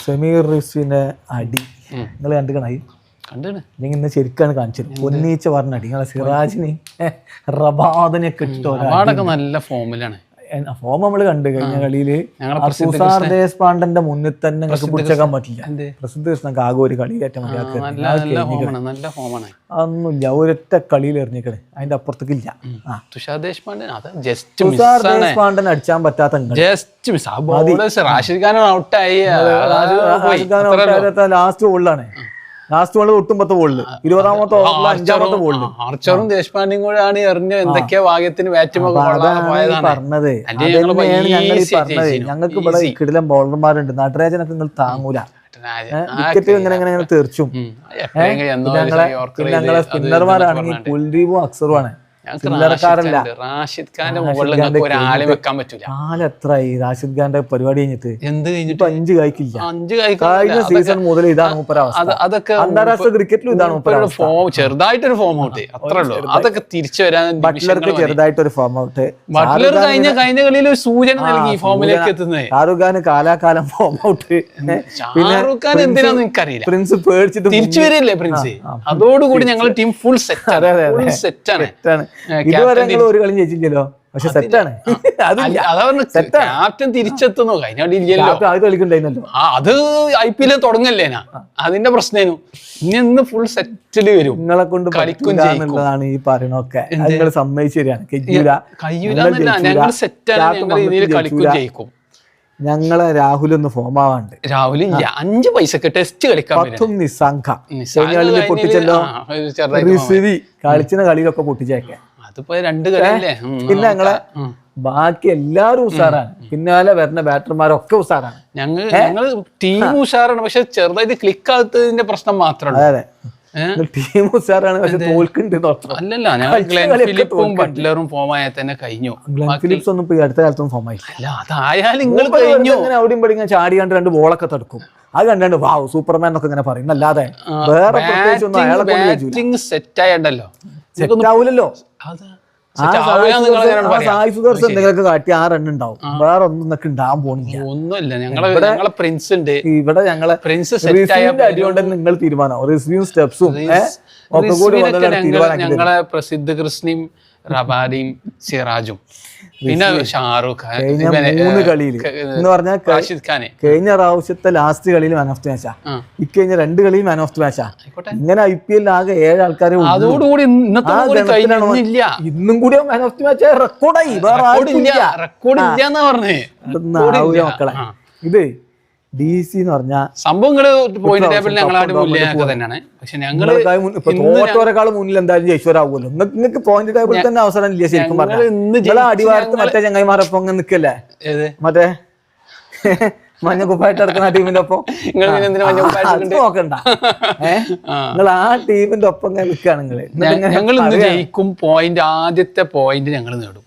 സമീർ റിസ്വിന്റെ അടി നിങ്ങൾ കണ്ടുകണായി ഞാൻ ഇന്ന് ശരിക്കാണ് കാണിച്ചത്. പൊന്നീച്ച പറഞ്ഞ അടി നിങ്ങളെ സിറാജിന് റബാദിനൊക്കെ ഇട്ടോ നല്ല ഫോമിലാണ്. ഫോം നമ്മള് കണ്ടു കഴിഞ്ഞ കളിയില് തുഷാർ ദേശ്പാണ്ഡന്റെ മുന്നിൽ തന്നെ നിങ്ങൾക്ക് പിടിച്ചേക്കാൻ പറ്റില്ല. പ്രസിദ്ധ കൃഷ്ണക്ക് ആകെ ഒരു കളിയിലേറ്റം അതൊന്നുമില്ല, ഒരൊറ്റ കളിയിൽ എറിഞ്ഞേക്കണേ, അതിന്റെ അപ്പുറത്തേക്കില്ല. തുഷാർ ദേശ്പാണ്ഡൻ അടിച്ചാൻ പറ്റാത്ത ലാസ്റ്റ് ബോളിലാണ്. ലാസ്റ്റ് ബോളിൽ ഒട്ടുമ്പത്തെ ബോളില് 20ാമത്തെ ഓവറിൽ 5ാമത്തെ ബോളില് ആർച്ചറും ദേശ്പാണ്ഡെയും കൂടെ ആണ് എറിഞ്ഞ എന്തൊക്കെയാ ഭാഗ്യത്തിന് പറഞ്ഞത്. ഞങ്ങൾക്ക് ഇവിടെ കിടിലം ബോളർമാരുണ്ട്, നടരാജനൊക്കെ നിങ്ങൾ താങ്ങൂല. വിക്കറ്റ് ഇങ്ങനെ തെറിച്ചും. ഞങ്ങളെ സ്പിന്നർമാരാണെങ്കിൽ കുൽദീപും അക്സറുമാണ്. റാഷിദ് ഖാന്റെ മുകളിൽ ഒരാളെ വെക്കാൻ പറ്റൂല. കാലെത്രായി റാഷിദ് ഖാന്റെ പരിപാടി കഴിഞ്ഞിട്ട്? എന്ത് കഴിഞ്ഞിട്ട് 5 കായ്ക്കില്ല. കഴിഞ്ഞ സീസൺ മുതൽ ഇതാണ് മൂപ്പരവസ്ഥ. അതൊക്കെ അന്താരാഷ്ട്ര ക്രിക്കറ്റിലും ഇതാണ് ഫോം, ചെറുതായിട്ടൊരു ഫോം ഔട്ട്, അത്രേ ഉള്ളൂ. അതൊക്കെ തിരിച്ചു വരാൻ ബട്ട്ലർക്ക് ചെറുതായിട്ടൊരു ഫോം ഔട്ട്. ബട്ട്ലർ കഴിഞ്ഞ കളിയിൽ ഒരു സൂചന നൽകി ഫോമിലേക്ക് എത്തുന്നത്. ഷാറുഖ് ഖാൻ കാലാകാലം ഫോം ഔട്ട്. ഷാറുഖ് ഖാൻ എന്തിനാന്ന് എനിക്കറിയില്ല. പ്രിൻസ് പേടിച്ചിട്ട് തിരിച്ചു വരില്ലേ പ്രിൻസ്? അതോടുകൂടി ഞങ്ങൾ ടീം ഫുൾ സെറ്റാണ്. ഇതുവരെ ഞങ്ങൾ ഒരു കളി ജയിച്ചില്ലല്ലോ, പക്ഷെ സെറ്റാണ്. ക്യാപ്റ്റൻ തിരിച്ചെത്തുന്നു. കഴിഞ്ഞ കളിക്കുണ്ടായിരുന്നല്ലോ, അത് IPL തുടങ്ങല്ലേനാ, അതിന്റെ പ്രശ്നേനു. ഇനി ഫുൾ സെറ്റില് വരും. നിങ്ങളെ കൊണ്ട് കളിക്കുന്നതാണ് ഈ പറയണൊക്കെ. നിങ്ങൾ സമ്മതിച്ചു തരാണ്. ഞങ്ങൾ സെറ്റാണ്, രീതിയിൽ കളിക്കും ജയിക്കും. ഞങ്ങളെ രാഹുൽ ഒന്ന് ഫോം ആവാണ്ട്. രാഹുൽ 5 പൈസക്ക് ടെസ്റ്റ് കളിക്കാൻ നിസ്സാങ്ക പൊട്ടിച്ചല്ലോ. കളിച്ചിന കളിയിലൊക്കെ പൊട്ടിച്ചേക്കെ. അതിപ്പോ 2 കളിയല്ലേ. പിന്നെ ഞങ്ങളെ ബാക്കി എല്ലാരും ഉഷാറാണ്, പിന്നാലെ വരുന്ന ബാറ്റർമാരൊക്കെ ഉഷാറാണ്. ഞങ്ങൾ ടീം ഉഷാറാണ്, പക്ഷെ ചെറുതായിട്ട് ക്ലിക്ക് ആകാത്തതിന്റെ പ്രശ്നം മാത്രമാണ്. അതെ, ടീം ഉഷാറാണ്, പക്ഷെ തോൽക്കുന്നുണ്ട്. അല്ലല്ല, ഞങ്ങൾ ഗ്ലെൻ ഫിലിപ്പും ബട്ട്ലറും ഫോം ആയാൽ തന്നെ കഴിഞ്ഞു. ഗ്ലെൻ ഫിലിപ്സ് ഒന്നും അടുത്ത കാലത്തൊന്നും ഫോം ആയില്ല. അല്ല, അതായാലും നിങ്ങൾ കഴിഞ്ഞു. അവിടെയും പടി ചാടി കണ്ട് 2 ബോളൊക്കെ തടുക്കും. അത് കണ്ടാണ്ട് വാവ് സൂപ്പർമാൻ എന്നൊക്കെ ഇങ്ങനെ പറയും. അല്ലാതെ വേറെ പ്രത്യേകിച്ചൊന്നും അയാളെ കൊണ്ട് സെറ്റ് ആയണ്ടല്ലോ, സെറ്റ് ആവൂലല്ലോ. സായി സുദർശൻ എന്തെങ്കിലുമൊക്കെ കാട്ടി 6 റൺ ഉണ്ടാവും. വേറെ ഒന്നും നിങ്ങൾക്ക് ഉണ്ടാകാൻ പോകുന്നില്ല. ഒന്നുമില്ല. ഞങ്ങളെ പ്രിൻസ് ഉണ്ട് ഇവിടെ. ഞങ്ങളെ പ്രിൻസ് അടിയോണ്ട് നിങ്ങൾ തീരുമാനം റിസ്യൂം സ്റ്റെപ്സും ഞങ്ങളെ പ്രസിദ്ധ കൃഷ്ണയും റബാദിയും സിറാജും പിന്നെ ഷാറൂഖ് ഖാൻ. 3 കളിയിൽ എന്ന് പറഞ്ഞാൽ റാഷിദ് ഖാനെ കഴിഞ്ഞ പ്രാവശ്യത്തെ ലാസ്റ്റ് കളിയിൽ മാൻ ഓഫ് ദി മാച്ചാ, ഇക്കഴിഞ്ഞ 2 കളിയിൽ മാൻ ഓഫ് ദി മാച്ചാ. ഇങ്ങനെ IPL ആകെ 7 ആൾക്കാരെ. അതോടുകൂടി ഇന്നും കൂടി മാൻ ഓഫ് ദി മാച്ച് റെക്കോർഡായി. റെക്കോർഡ് ഇല്ലാന്നാ പറഞ്ഞേ മക്കളെ. ഇത് DC എന്ന് പറഞ്ഞ സംഭവങ്ങള് പോയിന്റ് ടേബിളിൽ ഞങ്ങളാട് മുന്നിലൊക്കെ തന്നെയാണ്. പക്ഷെ ഞങ്ങള് തോറ്റോരെക്കാളും മുന്നിൽ എന്തായാലും ജയിച്ചവരാകുമല്ലോ. നിങ്ങൾക്ക് പോയിന്റ് ടേബിളിൽ തന്നെ അവസരം ഇല്ല ശരിക്കും പറഞ്ഞാൽ. അടിവാരത്ത് മറ്റേ ചങ്ങായിമാരൊപ്പം അങ്ങ് നിക്കല്ലേ, മറ്റേ മഞ്ഞ കുപ്പായിട്ട് നടക്കുന്ന ടീമിന്റെ ഒപ്പം നോക്കണ്ട. നിങ്ങൾ ആ ടീമിന്റെ ഒപ്പം നിൽക്കുകയാണ്. ഞങ്ങൾ ജയിക്കും. ആദ്യത്തെ പോയിന്റ് ഞങ്ങൾ നേടും.